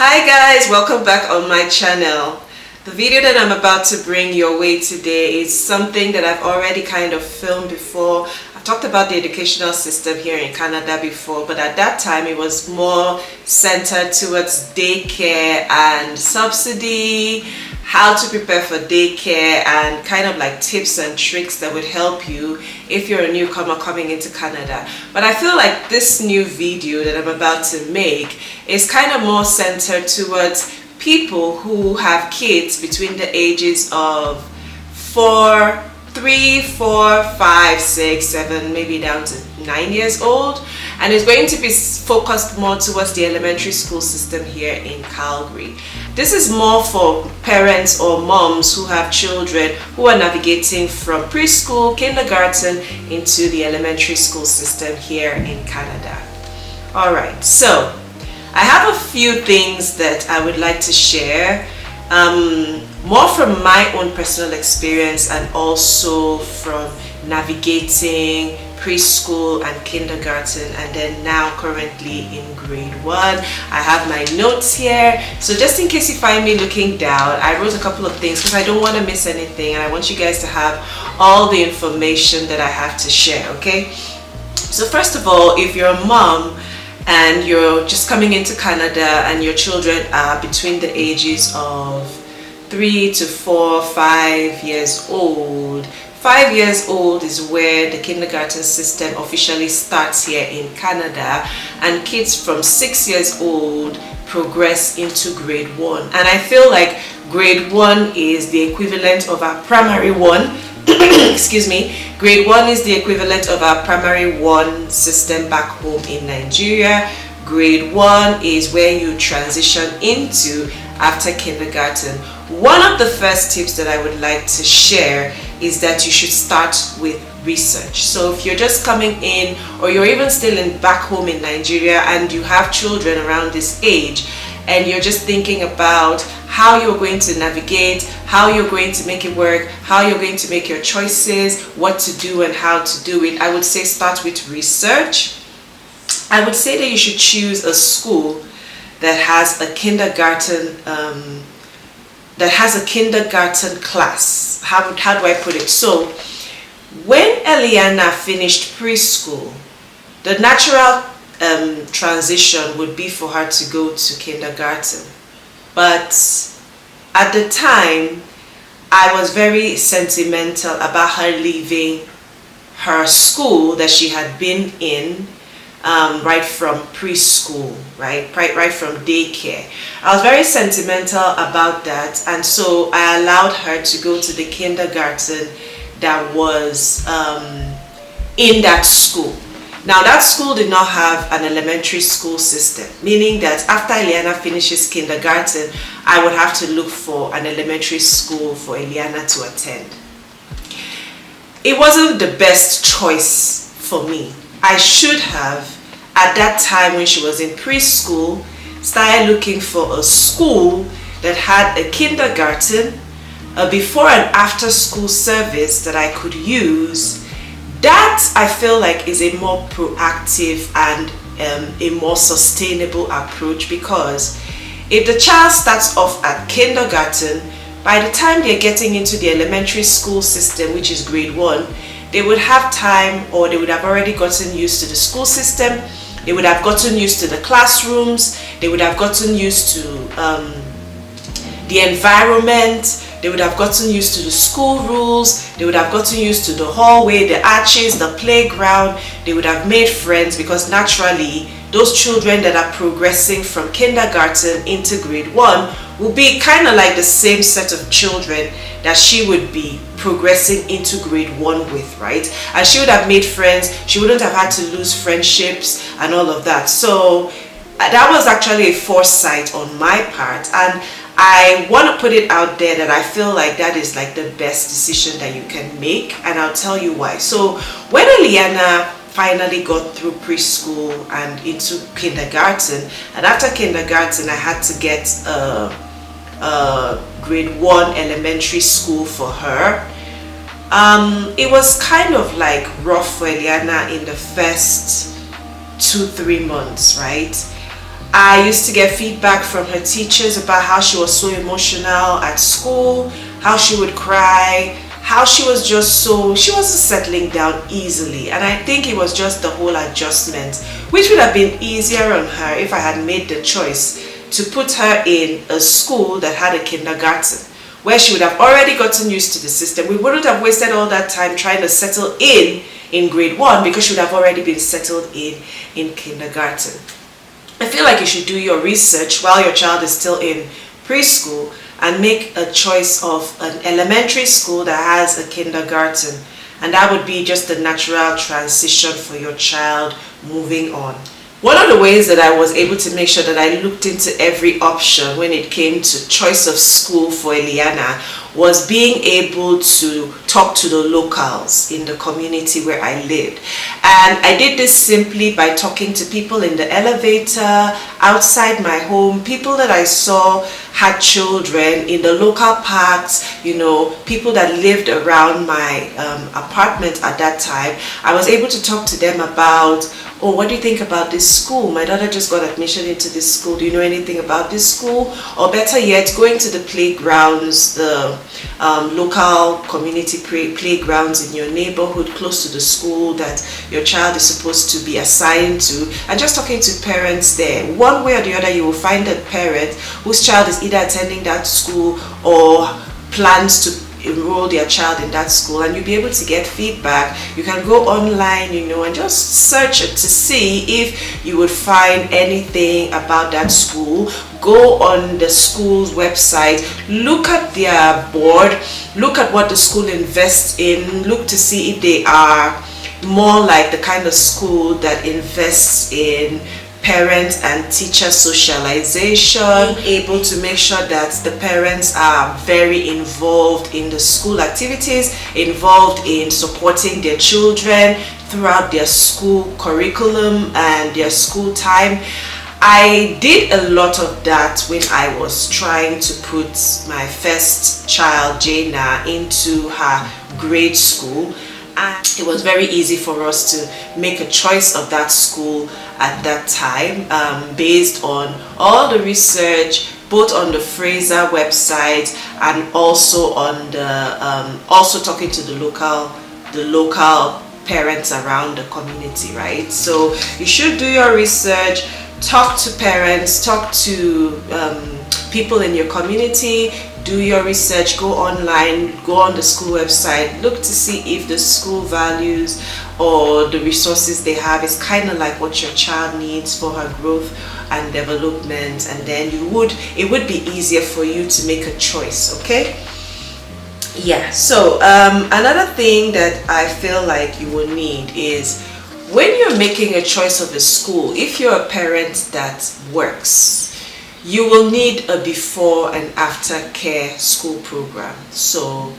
Hi guys, welcome back on my channel. The video that I'm about to bring your way today is something that I've already kind of filmed before. I've talked about the educational system here in Canada before, but at that time it was more centered towards daycare and subsidy, how to prepare for daycare, and kind of like tips and tricks that would help you if you're a newcomer coming into Canada. But I feel like this new video that I'm about to make is kind of more centered towards people who have kids between the ages of 3, 4, 5, 6, 7, maybe down to 9 years old, and it's going to be focused more towards the elementary school system here in Calgary. This is more for parents or moms who have children who are navigating from preschool, kindergarten into the elementary school system here in Canada. Alright, so I have a few things that I would like to share, more from my own personal experience and also from navigating preschool and kindergarten, and then now currently in grade 1. I have my notes here, so just in case you find me looking down, I wrote a couple of things because I don't want to miss anything and I want you guys to have all the information that I have to share, okay? So first of all, if you're a mom and you're just coming into Canada and your children are between the ages of 3 to 4, 5 years old, 5 years old is where the kindergarten system officially starts here in Canada, and kids from 6 years old progress into grade 1. And I feel like grade 1 is the equivalent of our primary 1. Excuse me. Grade 1 is the equivalent of our primary 1 system back home in Nigeria. Grade 1 is where you transition into after kindergarten. One of the first tips that I would like to share is that you should start with research. So if you're just coming in, or you're even still back home in Nigeria and you have children around this age, and you're just thinking about how you're going to navigate, how you're going to make it work, how you're going to make your choices, what to do and how to do it, I would say start with research. I would say that you should choose a school that has a kindergarten class. How do I put it? So when Eliana finished preschool, the natural transition would be for her to go to kindergarten. But at the time, I was very sentimental about her leaving her school that she had been in right from preschool, right from daycare. I was very sentimental about that, and so I allowed her to go to the kindergarten that was in that school. Now that school did not have an elementary school system, meaning that after Eliana finishes kindergarten, I would have to look for an elementary school for Eliana to attend. It wasn't the best choice for me. I should have, at that time when she was in preschool, started looking for a school that had a kindergarten, a before and after school service that I could use. That I feel like is a more proactive and a more sustainable approach, because if the child starts off at kindergarten, by the time they're getting into the elementary school system, which is grade 1, they would have time, or they would have already gotten used to the school system, they would have gotten used to the classrooms, they would have gotten used to the environment, they would have gotten used to the school rules, they would have gotten used to the hallway, the arches, the playground. They would have made friends, because naturally those children that are progressing from kindergarten into grade 1 will be kind of like the same set of children that she would be progressing into grade 1 with, right? And she would have made friends, she wouldn't have had to lose friendships and all of that. So that was actually a foresight on my part, and I want to put it out there that I feel like that is like the best decision that you can make, and I'll tell you why. So when Eliana finally got through preschool and into kindergarten, and after kindergarten I had to get a grade 1 elementary school for her. It was kind of like rough for Eliana in the first 2-3 months, right? I used to get feedback from her teachers about how she was so emotional at school, how she would cry, how she was just she wasn't settling down easily. And I think it was just the whole adjustment, which would have been easier on her if I had made the choice to put her in a school that had a kindergarten, where she would have already gotten used to the system. We wouldn't have wasted all that time trying to settle in grade 1, because she would have already been settled in kindergarten. I feel like you should do your research while your child is still in preschool and make a choice of an elementary school that has a kindergarten, and that would be just the natural transition for your child moving on. One of the ways that I was able to make sure that I looked into every option when it came to choice of school for Eliana was being able to talk to the locals in the community where I lived. And I did this simply by talking to people in the elevator, outside my home, people that I saw had children in the local parks, you know, people that lived around my apartment at that time. I was able to talk to them about, oh, what do you think about this school? My daughter just got admission into this school. Do you know anything about this school? Or better yet, going to the playgrounds, the local community playgrounds in your neighborhood close to the school that your child is supposed to be assigned to, and just talking to parents there. One way or the other, you will find a parent whose child is either attending that school or plans to enroll their child in that school, and you'll be able to get feedback. You can go online, you know, and just search it to see if you would find anything about that school. Go on the school's website, look at their board, look at what the school invests in, look to see if they are more like the kind of school that invests in parent and teacher socialization, able to make sure that the parents are very involved in the school activities, involved in supporting their children throughout their school curriculum and their school time. I did a lot of that when I was trying to put my first child, Jaina, into her grade school. And it was very easy for us to make a choice of that school at that time, based on all the research, both on the Fraser website and also on the also talking to the local parents around the community, right? So you should do your research, talk to parents, talk to people in your community. Do your research, go online, go on the school website, look to see if the school values or the resources they have is kind of like what your child needs for her growth and development, and then it would be easier for you to make a choice, okay? Yeah, so another thing that I feel like you will need is, when you're making a choice of a school, if you're a parent that works, you will need a before and after care school program. So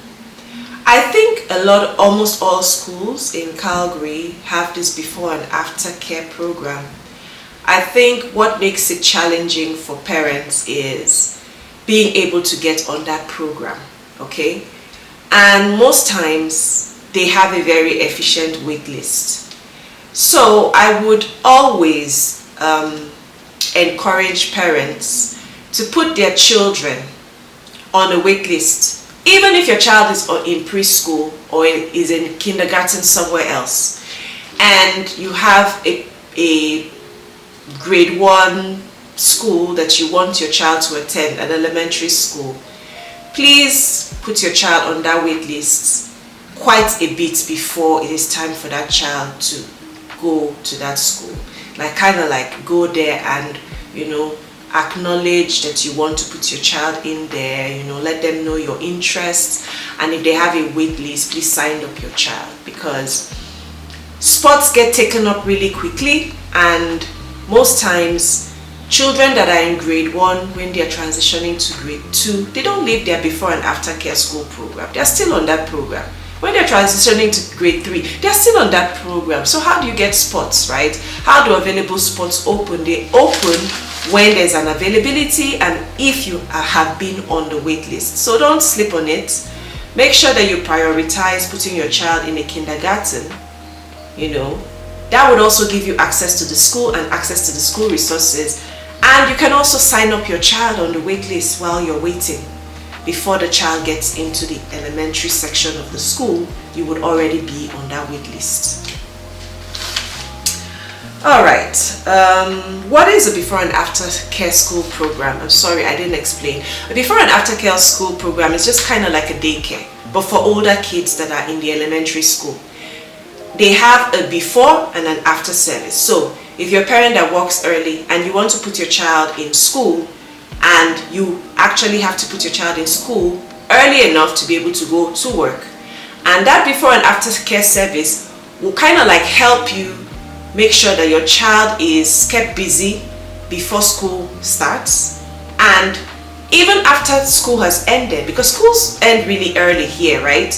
I think almost all schools in Calgary have this before and after care program. I think what makes it challenging for parents is being able to get on that program, okay? And most times they have a very efficient wait list. So I would always encourage parents to put their children on a wait list, even if your child is in preschool or is in kindergarten somewhere else, and you have a grade 1 school that you want your child to attend, an elementary school. Please put your child on that wait list quite a bit before it is time for that child to go to that school. Like kind of like go there and, you know, acknowledge that you want to put your child in there, you know, let them know your interests, and if they have a wait list, please sign up your child, because spots get taken up really quickly, and most times children that are in grade 1, when they're transitioning to grade 2, they don't leave their before and after care school program. They're still on that program. When they're transitioning to grade 3, they're still on that program. So how do you get spots, right? How do available spots open? They open when there's an availability and if you have been on the wait list. So don't slip on it. Make sure that you prioritize putting your child in a kindergarten. You know, that would also give you access to the school and access to the school resources, And you can also sign up your child on the wait list while you're waiting. Before the child gets into the elementary section of the school, you would already be on that wait list. Alright, what is a before and after care school program? I'm sorry, I didn't explain. A before and after care school program is just kind of like a daycare, but for older kids that are in the elementary school. They have a before and an after service. So if you're a parent that works early and you want to put your child in school, and you actually have to put your child in school early enough to be able to go to work, and that before and after care service will kind of like help you make sure that your child is kept busy before school starts, and even after school has ended, because schools end really early here, right?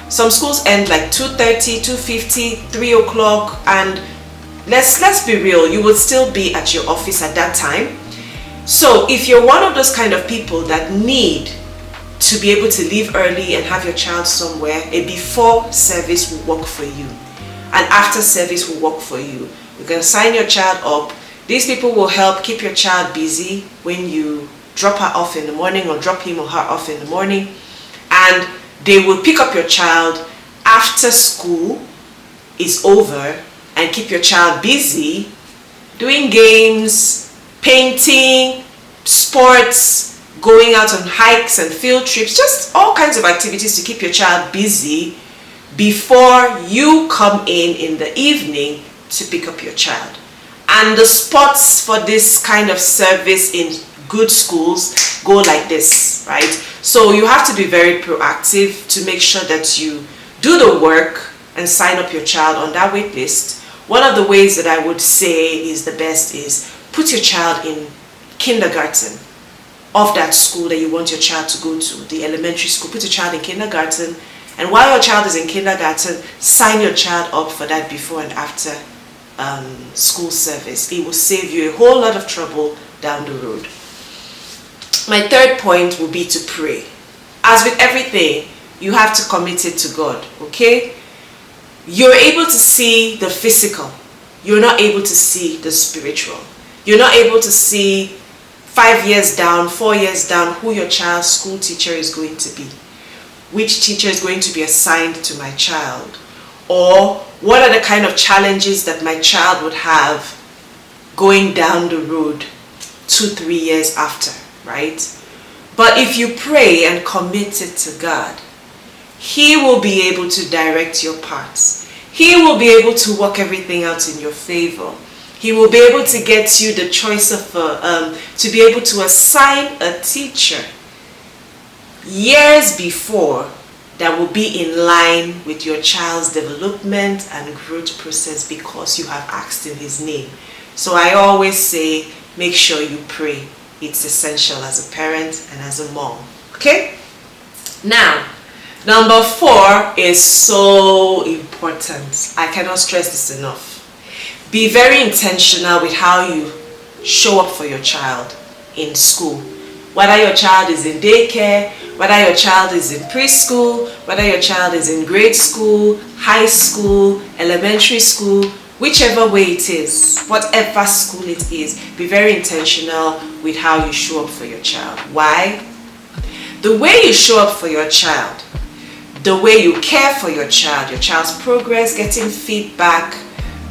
Some schools end like 2:30, 2:50, 3 o'clock, and let's be real, you will still be at your office at that time. So if you're one of those kind of people that need to be able to leave early and have your child somewhere, a before service will work for you. And after service will work for you. You can sign your child up. These people will help keep your child busy when you drop her off in the morning or drop him or her off in the morning. And they will pick up your child after school is over and keep your child busy doing games, painting, sports, going out on hikes and field trips, just all kinds of activities to keep your child busy before you come in the evening to pick up your child. And the spots for this kind of service in good schools go like this, right? So you have to be very proactive to make sure that you do the work and sign up your child on that wait list. One of the ways that I would say is the best is put your child in kindergarten of that school that you want your child to go to, the elementary school. Put your child in kindergarten, and while your child is in kindergarten, sign your child up for that before and after school service. It will save you a whole lot of trouble down the road. My third point will be to pray. As with everything, you have to commit it to God, okay? You're able to see the physical. You're not able to see the spiritual. You're not able to see 5 years down, 4 years down, who your child's school teacher is going to be. Which teacher is going to be assigned to my child. Or what are the kind of challenges that my child would have going down the road 2-3 years after, right? But if you pray and commit it to God, He will be able to direct your paths. He will be able to work everything out in your favor. He will be able to get you the choice of, to be able to assign a teacher years before that will be in line with your child's development and growth process because you have asked in His name. So I always say, make sure you pray. It's essential as a parent and as a mom. Okay? Now, number 4 is so important. I cannot stress this enough. Be very intentional with how you show up for your child in school. Whether your child is in daycare, whether your child is in preschool, whether your child is in grade school, high school, elementary school, whichever way it is, whatever school it is, be very intentional with how you show up for your child. Why? The way you show up for your child, the way you care for your child's progress, getting feedback,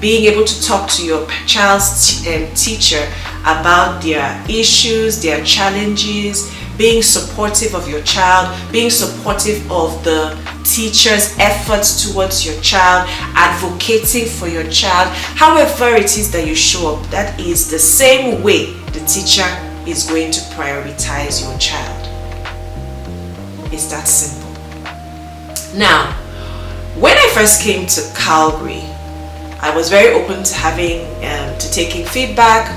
being able to talk to your child's teacher about their issues, their challenges, being supportive of your child, being supportive of the teacher's efforts towards your child, advocating for your child, however it is that you show up, that is the same way the teacher is going to prioritize your child. It's that simple. Now, when I first came to Calgary, I was very open to having, to taking feedback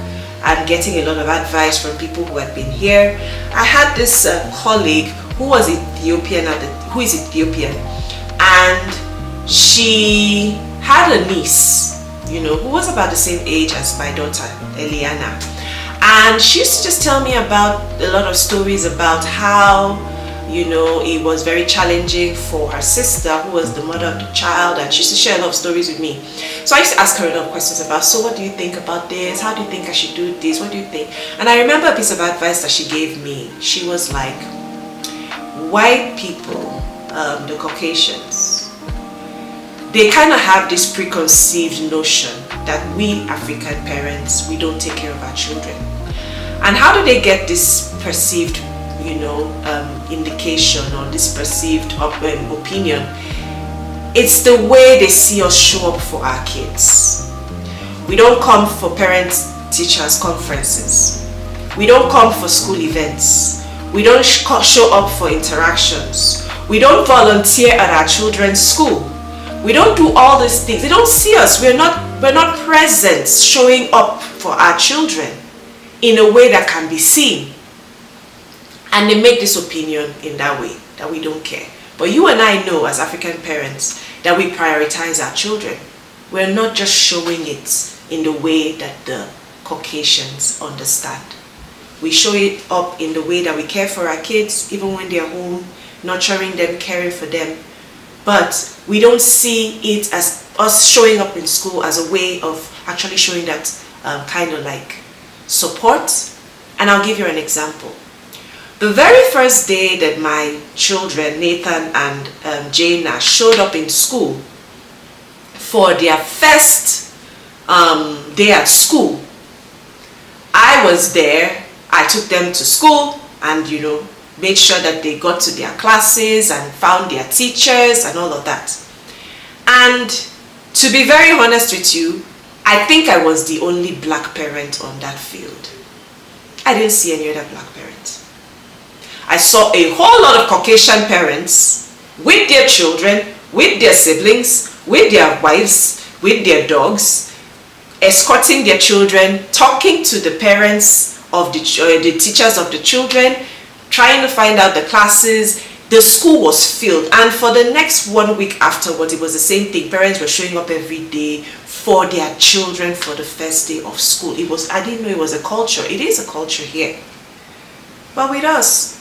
and getting a lot of advice from people who had been here. I had this colleague who was Ethiopian, who is Ethiopian, and she had a niece, you know, who was about the same age as my daughter, Eliana. And she used to just tell me about a lot of stories about how You know, it was very challenging for her sister, who was the mother of the child, and she used to share a lot of stories with me. So I used to ask her a lot of questions about, so what do you think about this? How do you think I should do this? What do you think? And I remember a piece of advice that she gave me. She was like, white people, the Caucasians, they kind of have this preconceived notion that we African parents, we don't take care of our children. And how do they get this perceived, you know, indication or this perceived opinion? It's the way they see us show up for our kids. We don't come for parent-teachers conferences. We don't come for school events. We don't show up for interactions. We don't volunteer at our children's school. We don't do all these things. They don't see us. We're not present, showing up for our children in a way that can be seen. And they make this opinion in that way, that we don't care. But you and I know as African parents that we prioritize our children. We're not just showing it in the way that the Caucasians understand. We show it up in the way that we care for our kids, even when they're home, nurturing them, caring for them. But we don't see it as us showing up in school as a way of actually showing that kind of like support. And I'll give you an example. The very first day that my children, Nathan and Jaina, showed up in school for their first day at school, I was there. I took them to school and, you know, made sure that they got to their classes and found their teachers and all of that. And to be very honest with you, I think I was the only black parent on that field. I didn't see any other black parents. I saw a whole lot of Caucasian parents with their children, with their siblings, with their wives, with their dogs, escorting their children, talking to the parents of the teachers of the children, trying to find out the classes. The school was filled, and for the next 1 week afterwards, it was the same thing. Parents were showing up every day for their children for the first day of school. I didn't know it was a culture. It is a culture here. But with us,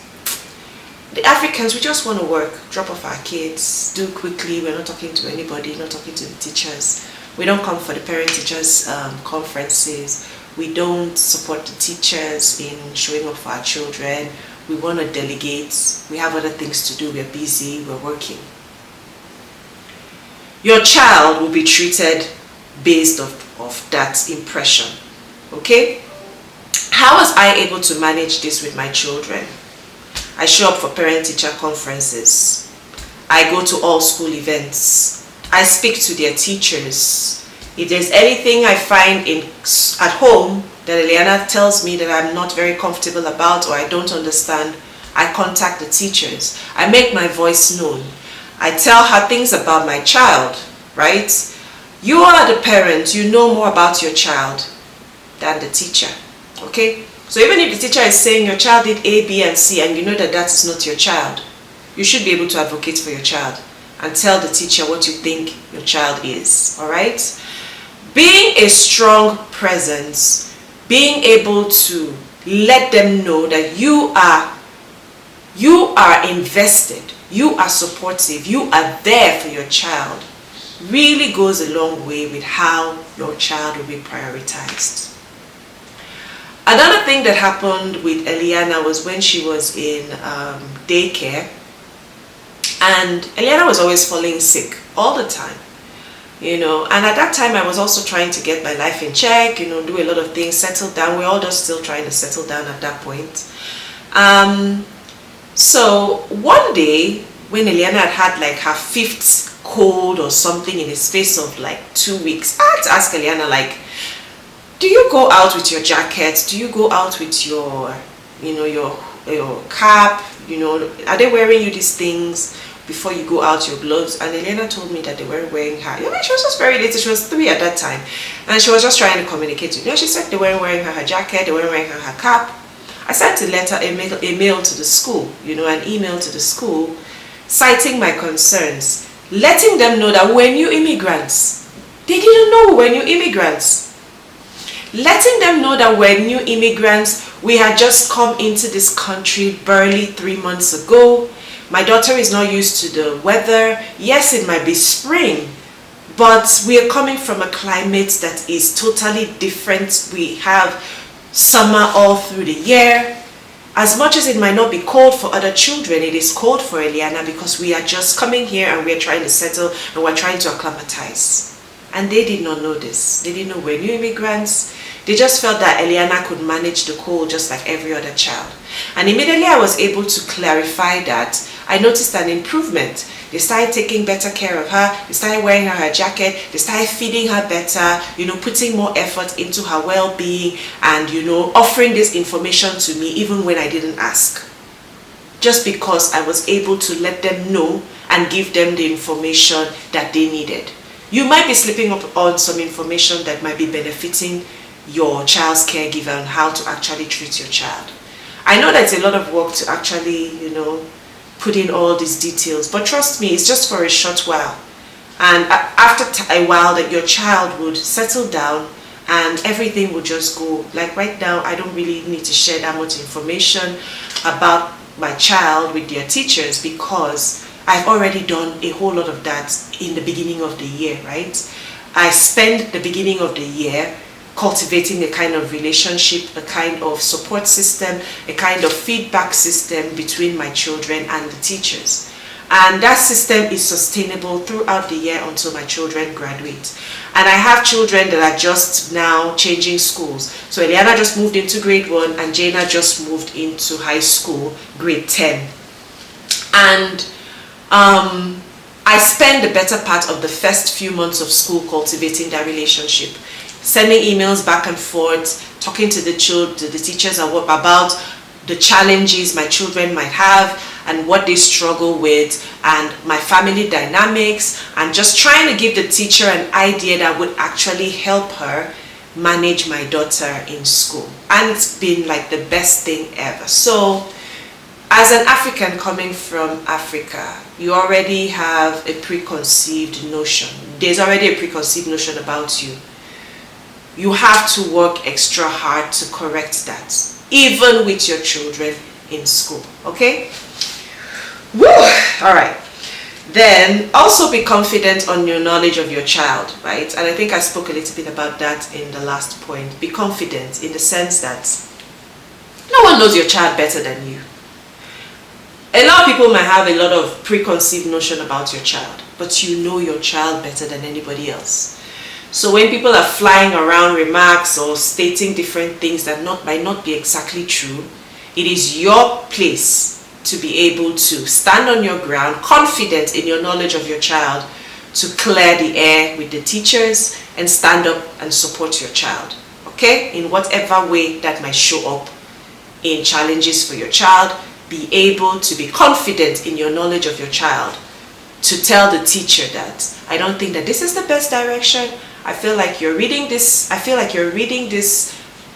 the Africans, we just want to work, drop off our kids, do quickly. We're not talking to anybody, not talking to the teachers. We don't come for the parent-teachers conferences. We don't support the teachers in showing up for our children. We want to delegate. We have other things to do. We're busy. We're working. Your child will be treated based off that impression. Okay? How was I able to manage this with my children? I show up for parent-teacher conferences. I go to all school events. I speak to their teachers. If there's anything I find at home that Eliana tells me that I'm not very comfortable about or I don't understand, I contact the teachers. I make my voice known. I tell her things about my child, right? You are the parent, you know more about your child than the teacher, okay? So even if the teacher is saying your child did A, B, and C, and you know that that is not your child, you should be able to advocate for your child and tell the teacher what you think your child is, all right? Being a strong presence, being able to let them know that you are invested, you are supportive, you are there for your child, really goes a long way with how your child will be prioritized. Another thing that happened with Eliana was when she was in daycare, and Eliana was always falling sick all the time. You know, and at that time I was also trying to get my life in check, you know, do a lot of things, settle down. We're all just still trying to settle down at that point. So one day when Eliana had like her 5th cold or something in the space of like 2 weeks, I had to ask Eliana, like, do you go out with your jacket? Do you go out with your, you know, your cap? You know, are they wearing you these things before you go out, your gloves? And Elena told me that they weren't wearing her. You know, she was just very little. She was 3 at that time. And she was just trying to communicate with me. You know, she said they weren't wearing her jacket, they weren't wearing her cap. I sent a mail to the school, you know, an email to the school, citing my concerns, letting them know that we're new immigrants. They didn't know we're new immigrants. Letting them know that we're new immigrants. We had just come into this country barely 3 months ago. My daughter is not used to the weather. Yes, it might be spring, but we are coming from a climate that is totally different. We have summer all through the year. As much as it might not be cold for other children, it is cold for Eliana because we are just coming here and we are trying to settle and we're trying to acclimatize. And they did not know this. They didn't know we're new immigrants. They just felt that Eliana could manage the cold just like every other child. And immediately I was able to clarify that. I noticed an improvement. They started taking better care of her. They started wearing her jacket. They started feeding her better, putting more effort into her well-being and, offering this information to me even when I didn't ask. Just because I was able to let them know and give them the information that they needed. You might be slipping up on some information that might be benefiting your child's caregiver on how to actually treat your child. I know that's a lot of work to actually, put in all these details, but trust me, it's just for a short while. And after a while that your child would settle down and everything will just go. Like right now, I don't really need to share that much information about my child with their teachers because I've already done a whole lot of that in the beginning of the year, right? I spend the beginning of the year cultivating a kind of relationship, a kind of support system, a kind of feedback system between my children and the teachers. And that system is sustainable throughout the year until my children graduate. And I have children that are just now changing schools. So Eliana just moved into grade 1 and Jaina just moved into high school, grade 10. And I spend the better part of the first few months of school cultivating that relationship, sending emails back and forth, talking to the teachers about the challenges my children might have and what they struggle with and my family dynamics, and just trying to give the teacher an idea that would actually help her manage my daughter in school. And it's been like the best thing ever. So as an African coming from Africa, you already have a preconceived notion. There's already a preconceived notion about you. You have to work extra hard to correct that, even with your children in school, okay? Woo! All right. Then also be confident on your knowledge of your child, right? And I think I spoke a little bit about that in the last point. Be confident in the sense that no one knows your child better than you. A lot of people might have a lot of preconceived notion about your child, but you know your child better than anybody else. So when people are flying around remarks or stating different things that might not be exactly true, it is your place to be able to stand on your ground, confident in your knowledge of your child, to clear the air with the teachers and stand up and support your child, okay? In whatever way that might show up in challenges for your child, be able to be confident in your knowledge of your child, to tell the teacher that I don't think that this is the best direction. I feel like you're reading this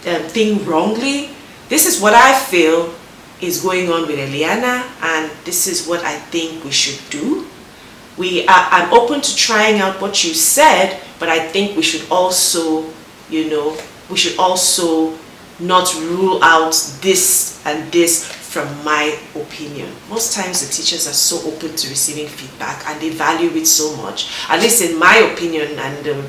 thing wrongly. This is what I feel is going on with Eliana, and this is what I think we should do. I'm open to trying out what you said, but I think we should also, not rule out this and this from my opinion. Most times the teachers are so open to receiving feedback and they value it so much. At least in my opinion and the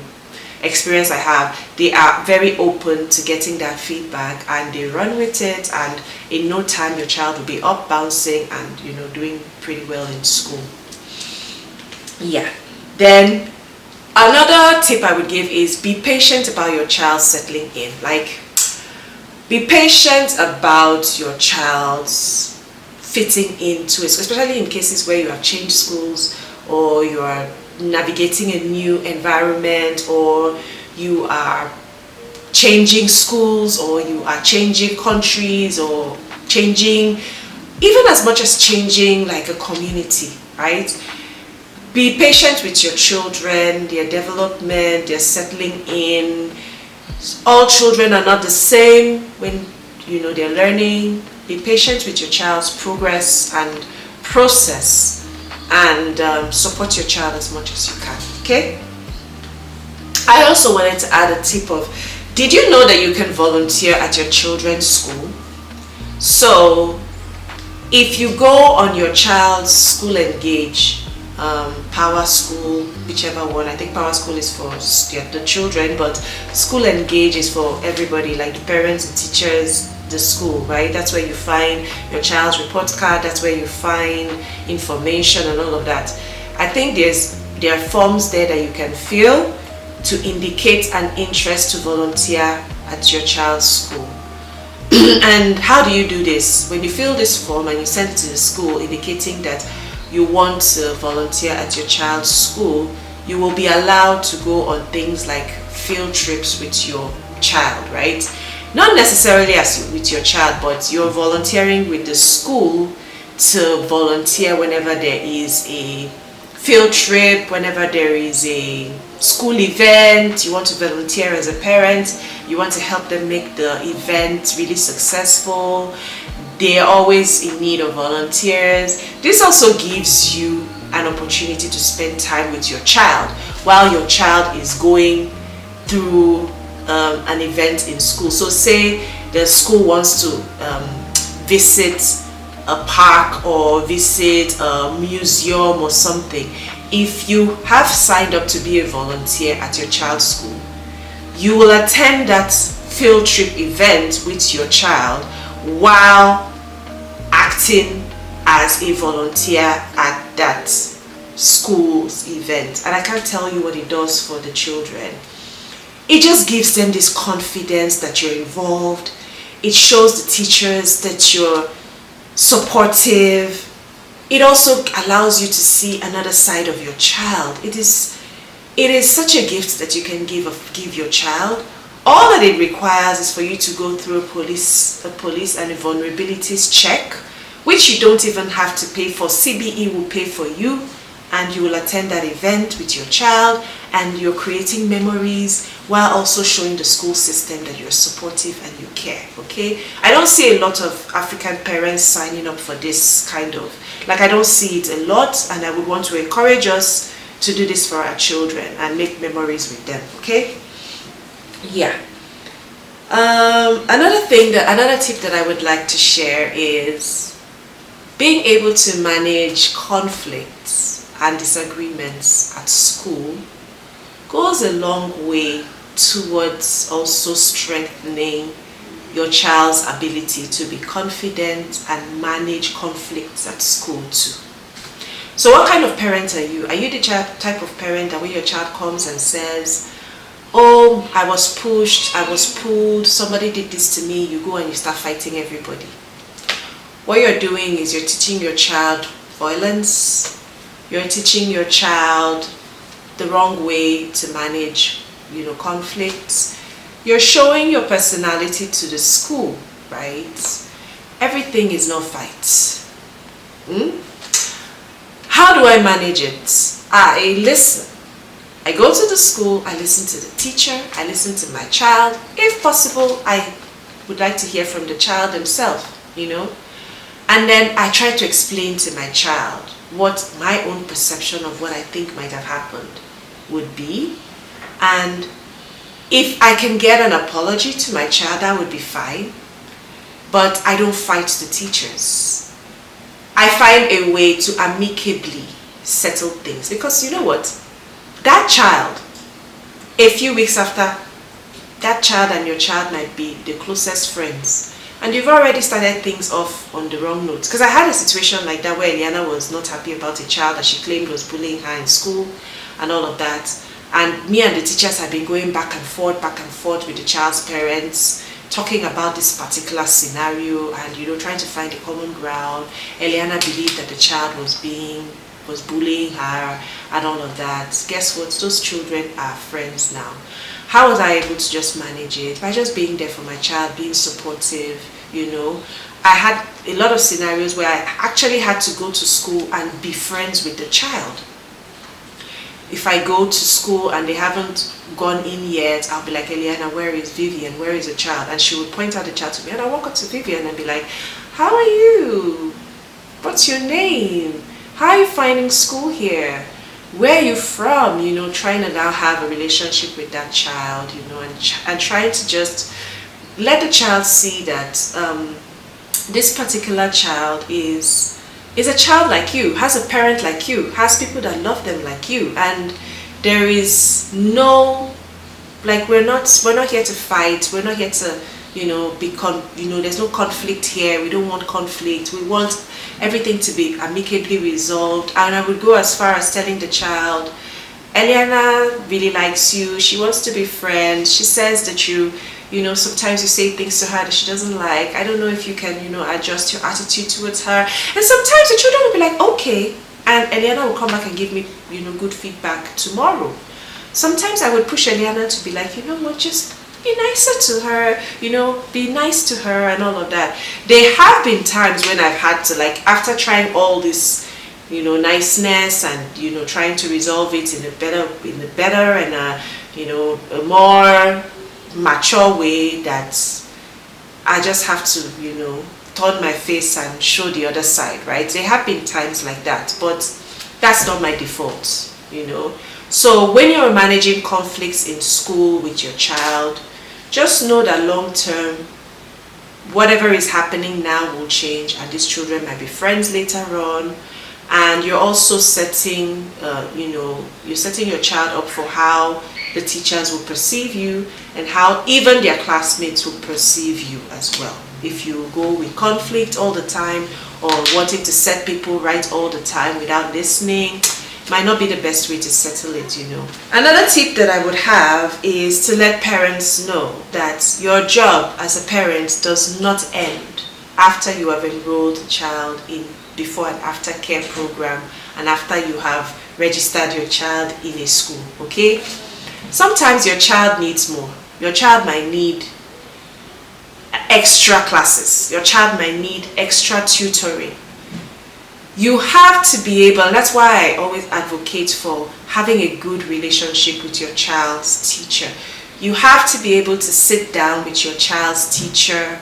experience I have, they are very open to getting that feedback and they run with it, and in no time your child will be up bouncing and doing pretty well in school. Yeah. Then another tip I would give is be patient about your child settling in. Like, be patient about your child's fitting into it, especially in cases where you have changed schools or you are navigating a new environment, or you are changing schools, or you are changing countries, or changing, even as much as changing like a community, right? Be patient with your children, their development, their settling in. All children are not the same when they're learning. Be patient with your child's progress and process, and support your child as much as you can, okay? I also wanted to add a tip of, did you know that you can volunteer at your children's school? So If you go on your child's school engage, power school, whichever one, I think power school is for the children, but school engage is for everybody, like the parents, the teachers, the school, right? That's where you find your child's report card, that's where you find information and all of that. I think there are forms there that you can fill to indicate an interest to volunteer at your child's school. And how do you do this? When you fill this form and you send it to the school indicating that you want to volunteer at your child's school, you will be allowed to go on things like field trips with your child, right? Not necessarily with your child, but you're volunteering with the school to volunteer whenever there is a field trip, whenever there is a school event, you want to volunteer as a parent, you want to help them make the event really successful. They are always in need of volunteers. This also gives you an opportunity to spend time with your child while your child is going through an event in school. So say the school wants to visit a park or visit a museum or something. If you have signed up to be a volunteer at your child's school, you will attend that field trip event with your child while acting as a volunteer at that school's event. And I can't tell you what it does for the children. It just gives them this confidence that you're involved. It shows the teachers that you're supportive. It also allows you to see another side of your child. It is such a gift that you can give your child. All that it requires is for you to go through a police and a vulnerabilities check, which you don't even have to pay for. CBE will pay for you, and you will attend that event with your child, and you're creating memories while also showing the school system that you're supportive and you care, okay? I don't see a lot of African parents signing up for this kind of, I don't see it a lot, and I would want to encourage us to do this for our children and make memories with them, okay? Yeah. Another tip that I would like to share is being able to manage conflicts and disagreements at school goes a long way towards also strengthening your child's ability to be confident and manage conflicts at school too. So what kind of parent are you? Are you the type of parent that when your child comes and says, oh, I was pushed, I was pulled, somebody did this to me, you go and you start fighting everybody? What you're doing is you're teaching your child violence, you're teaching your child the wrong way to manage, conflicts. You're showing your personality to the school, right? Everything is not fight. How do I manage it? I listen. I go to the school, I listen to the teacher, I listen to my child. If possible, I would like to hear from the child himself, And then I try to explain to my child what my own perception of what I think might have happened would be. And if I can get an apology to my child, that would be fine. But I don't fight the teachers. I find a way to amicably settle things. Because you know what? That child, a few weeks after, that child and your child might be the closest friends. And you've already started things off on the wrong note. Because I had a situation like that where Eliana was not happy about a child that she claimed was bullying her in school and all of that. And me and the teachers had been going back and forth with the child's parents, talking about this particular scenario and, trying to find a common ground. Eliana believed that the child was bullying her and all of that. Guess what? Those children are friends now. How was I able to just manage it? By just being there for my child, being supportive, I had a lot of scenarios where I actually had to go to school and be friends with the child. If I go to school and they haven't gone in yet, I'll be like, Eliana, where is Vivian? Where is the child? And she would point out the child to me, and I'll walk up to Vivian and be like, how are you? What's your name? How are you finding school here? Where are you from? Trying to now have a relationship with that child, and trying to just let the child see that this particular child is a child like you, has a parent like you, has people that love them like you, and there is no, like, we're not here to fight, we're not here to, there's no conflict here. We don't want conflict. We want everything to be amicably resolved. And I would go as far as telling the child, Eliana really likes you, she wants to be friends, she says that sometimes you say things to her that she doesn't like. I don't know if you can, adjust your attitude towards her. And sometimes the children will be like, okay. And Eliana will come back and give me, good feedback tomorrow. Sometimes I would push Eliana to be like, you know what, just be nicer to her, be nice to her and all of that. There have been times when I've had to, like, after trying all this, niceness and, trying to resolve it in a better and a more mature way, that I just have to, turn my face and show the other side, right? There have been times like that, but that's not my default, So when you're managing conflicts in school with your child, just know that long term, whatever is happening now will change, and these children might be friends later on. And you're also setting, you're setting your child up for how the teachers will perceive you and how even their classmates will perceive you as well. If you go with conflict all the time or wanting to set people right all the time without listening, might not be the best way to settle it, Another tip that I would have is to let parents know that your job as a parent does not end after you have enrolled the child in before and after care program and after you have registered your child in a school, okay? Sometimes your child needs more. Your child might need extra classes. Your child might need extra tutoring. You have to be able, and that's why I always advocate for having a good relationship with your child's teacher. You have to be able to sit down with your child's teacher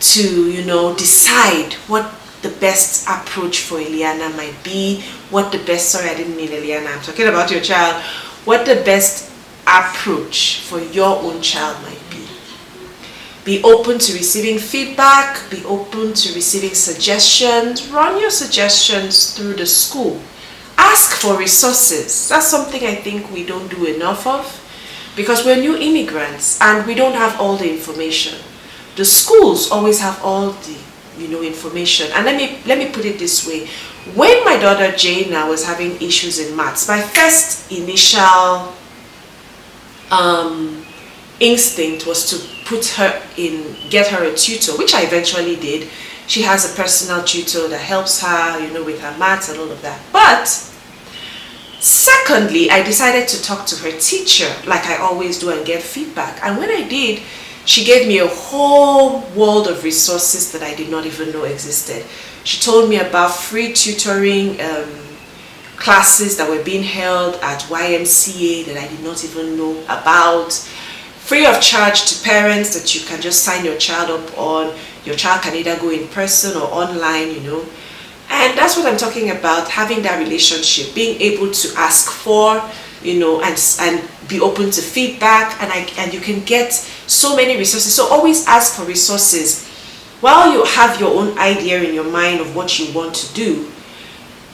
to, decide what the best approach for Eliana might be, sorry, I didn't mean Eliana, I'm talking about your child, what the best approach for your own child might be. Be open to receiving feedback, be open to receiving suggestions, run your suggestions through the school. Ask for resources. That's something I think we don't do enough of, because we're new immigrants and we don't have all the information. The schools always have all the information. And let me put it this way. When my daughter Jaina was having issues in maths, my first initial instinct was to get her a tutor, which I eventually did. She has a personal tutor that helps her, with her maths and all of that. But secondly, I decided to talk to her teacher like I always do and get feedback. And when I did, she gave me a whole world of resources that I did not even know existed. She told me about free tutoring classes that were being held at YMCA that I did not even know about. Free of charge to parents that you can just sign your child up on. Your child can either go in person or online, And that's what I'm talking about, having that relationship, being able to ask for, and be open to feedback, and you can get so many resources. So always ask for resources. While you have your own idea in your mind of what you want to do,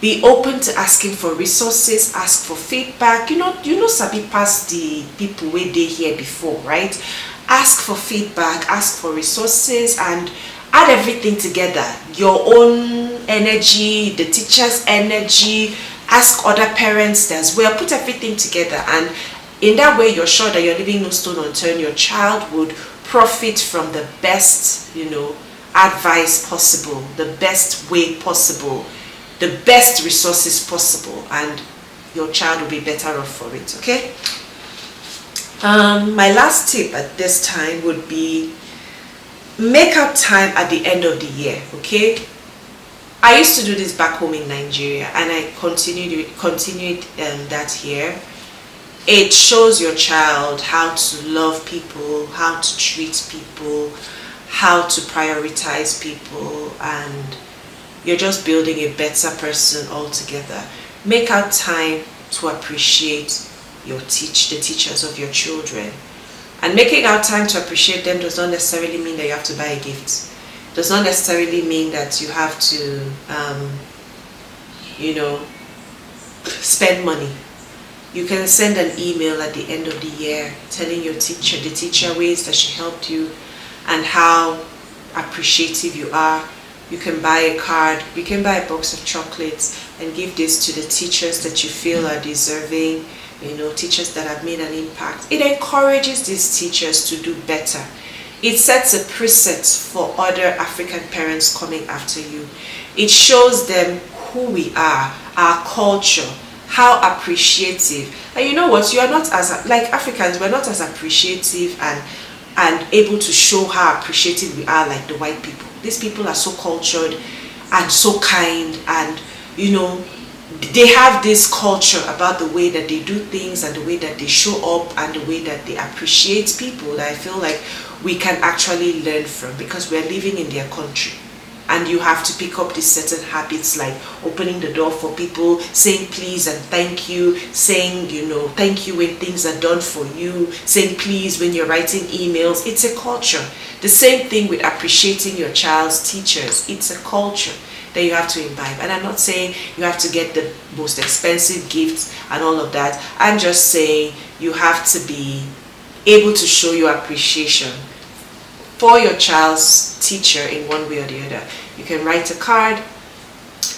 be open to asking for resources, ask for feedback. Sabi pass the people where they here before, right? Ask for feedback, ask for resources, and add everything together. Your own energy, the teacher's energy, ask other parents as well, put everything together, and in that way you're sure that you're leaving no stone unturned. Your child would profit from the best, advice possible, the best way possible, the best resources possible, and your child will be better off for it, okay? My last tip at this time would be make out time at the end of the year, okay? I used to do this back home in Nigeria, and I continued that here. It shows your child how to love people, how to treat people, how to prioritize people, and you're just building a better person altogether. Make out time to appreciate the teachers of your children. And making out time to appreciate them does not necessarily mean that you have to buy a gift. does not necessarily mean that you have to, you know, spend money. You can send an email at the end of the year telling your teacher, the teacher, ways that she helped you and how appreciative you are. You can buy a card, you can buy a box of chocolates and give this to the teachers that you feel are deserving, you know, teachers that have made an impact. It encourages these teachers to do better. It sets a precedent for other African parents coming after you. It shows them who we are, our culture, how appreciative. And you know what, you are not as, like Africans, we're not as appreciative and able to show how appreciative we are like the white people. These people are so cultured and so kind, and you know, they have this culture about the way that they do things and the way that they show up and the way that they appreciate people that I feel like we can actually learn from, because we're living in their country. And you have to pick up these certain habits like opening the door for people, saying please and thank you, saying, you know, thank you when things are done for you, saying please when you're writing emails. It's a culture. The same thing with appreciating your child's teachers. It's a culture that you have to imbibe. And I'm not saying you have to get the most expensive gifts and all of that. I'm just saying you have to be able to show your appreciation for your child's teacher in one way or the other. You can write a card,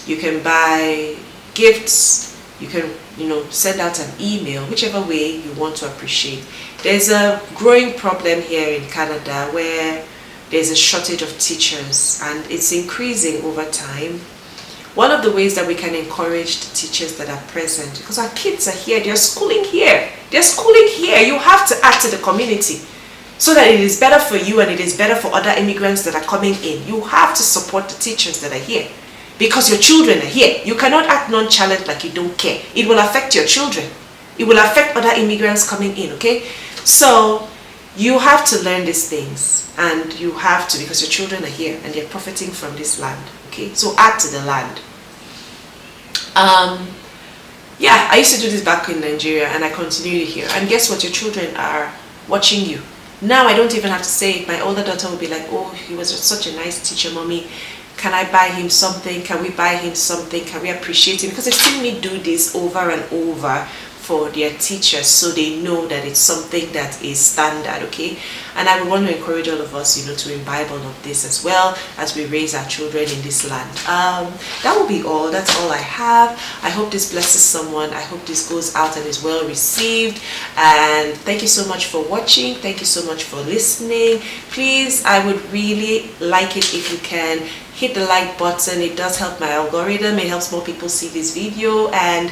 you can buy gifts, you can, you know, send out an email, whichever way you want to appreciate. There's a growing problem here in Canada where there's a shortage of teachers and it's increasing over time. One of the ways that we can encourage the teachers that are present, because our kids are here, they're schooling here, you have to add to the community, so that it is better for you and it is better for other immigrants that are coming in. You have to support the teachers that are here because your children are here. You cannot act nonchalant like you don't care. It will affect your children. It will affect other immigrants coming in, okay? So you have to learn these things, and you have to, because your children are here and they're profiting from this land, okay? So add to the land. Yeah, I used to do this back in Nigeria and I continue here. And guess what? Your children are watching you. Now I don't even have to say it. My older daughter will be like, oh, he was such a nice teacher, mommy. Can I buy him something? Can we buy him something? Can we appreciate him? Because they've seen me do this over and over for their teachers, so they know that it's something that is standard, okay? And I would want to encourage all of us, you know, to imbibe all of this as well as we raise our children in this land. That will be all. That's all I have. I hope this blesses someone. I hope this goes out and is well received. And thank you so much for watching. Thank you so much for listening. Please, I would really like it if you can hit the like button. It does help my algorithm. It helps more people see this video. And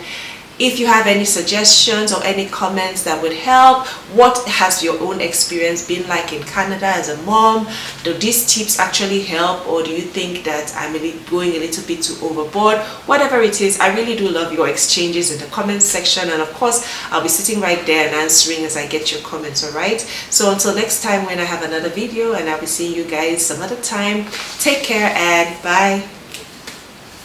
if you have any suggestions or any comments that would help, what has your own experience been like in Canada as a mom? Do these tips actually help, or do you think that I'm going a little bit too overboard? Whatever it is, I really do love your exchanges in the comments section, and of course I'll be sitting right there and answering as I get your comments. All right, so until next time when I have another video, and I'll be seeing you guys some other time, take care and bye.